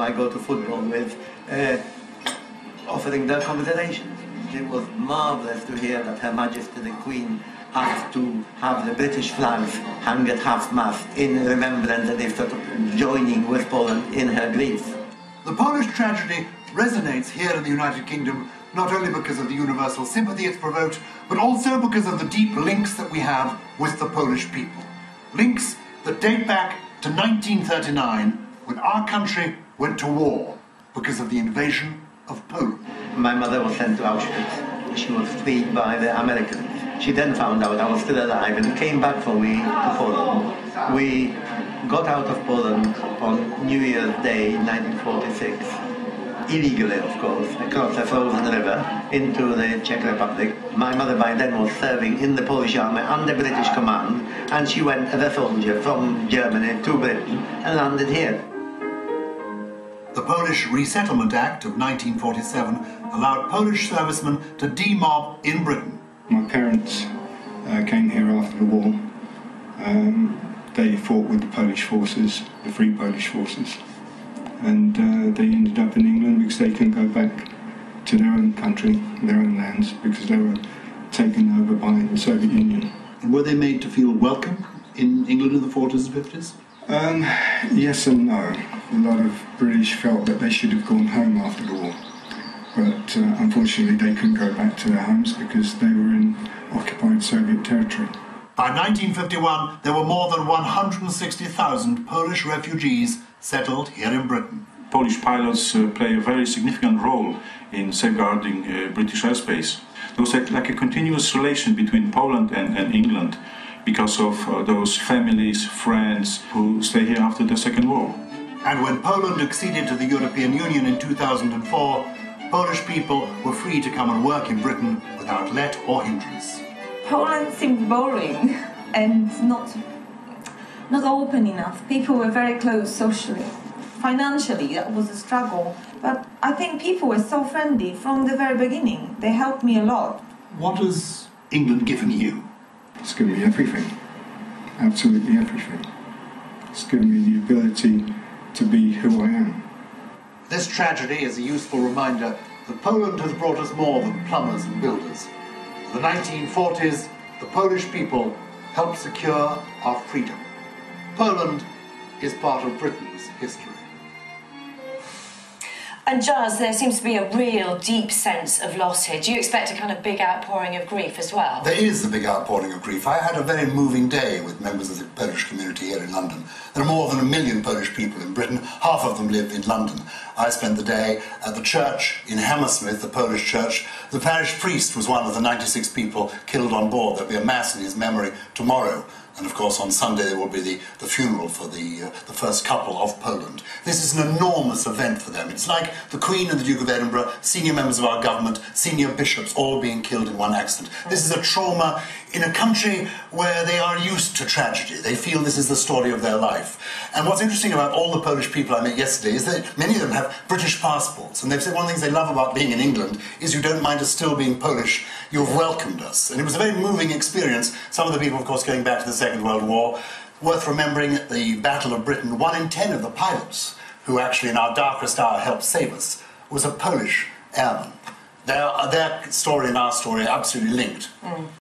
who I go to football with, offering their commiserations. It was marvellous to hear that Her Majesty the Queen asked to have the British flags hung at half-mast in remembrance and if sort of joining with Poland in her grief. The Polish tragedy resonates here in the United Kingdom not only because of the universal sympathy it's provoked, but also because of the deep links that we have with the Polish people. Links that date back to 1939, when our country went to war because of the invasion of Poland. My mother was sent to Auschwitz. She was freed by the Americans. She then found out I was still alive and came back for me to Poland. We got out of Poland on New Year's Day 1946, illegally of course, across the frozen river into the Czech Republic. My mother by then was serving in the Polish army under British command, and she went as a soldier from Germany to Britain and landed here. The Polish Resettlement Act of 1947 allowed Polish servicemen to demob in Britain. My parents came here after the war. They fought with the Polish forces, the Free Polish Forces, and they ended up in England because they couldn't go back to their own country, their own lands, because they were taken over by the Soviet Union. And were they made to feel welcome in England in the 40s and 50s? Yes and no. A lot of British felt that they should have gone home after the war, but unfortunately they couldn't go back to their homes because they were in occupied Soviet territory. By 1951, there were more than 160,000 Polish refugees settled here in Britain. Polish pilots play a very significant role in safeguarding British airspace. There was like a continuous relation between Poland and England because of those families, friends who stay here after the Second War. And when Poland acceded to the European Union in 2004, Polish people were free to come and work in Britain without let or hindrance. Poland seemed boring and not open enough. People were very close socially. Financially, that was a struggle. But I think people were so friendly from the very beginning. They helped me a lot. What has England given you? It's given me everything. Absolutely everything. It's given me the ability to be who I am. This tragedy is a useful reminder that Poland has brought us more than plumbers and builders. In the 1940s, the Polish people helped secure our freedom. Poland is part of Britain's history. And Giles, there seems to be a real deep sense of loss here. Do you expect a kind of big outpouring of grief as well? There is a big outpouring of grief. I had a very moving day with members of the Polish community here in London. There are more than 1 million Polish people in Britain. Half of them live in London. I spent the day at the church in Hammersmith, the Polish church. The parish priest was one of the 96 people killed on board. There'll be a mass in his memory tomorrow. And of course on Sunday there will be the funeral for the first couple of Poland. This is an enormous event for them. It's like the Queen and the Duke of Edinburgh, senior members of our government, senior bishops, all being killed in one accident. This is a trauma in a country where they are used to tragedy. They feel this is the story of their life. And what's interesting about all the Polish people I met yesterday is that many of them have British passports. And they've said one of the things they love about being in England is you don't mind us still being Polish. You've welcomed us. And it was a very moving experience. Some of the people, of course, going back to the Second World War. Worth remembering at the Battle of Britain, 1 in 10 of the pilots who actually in our darkest hour helped save us was a Polish airman. Their story and our story are absolutely linked.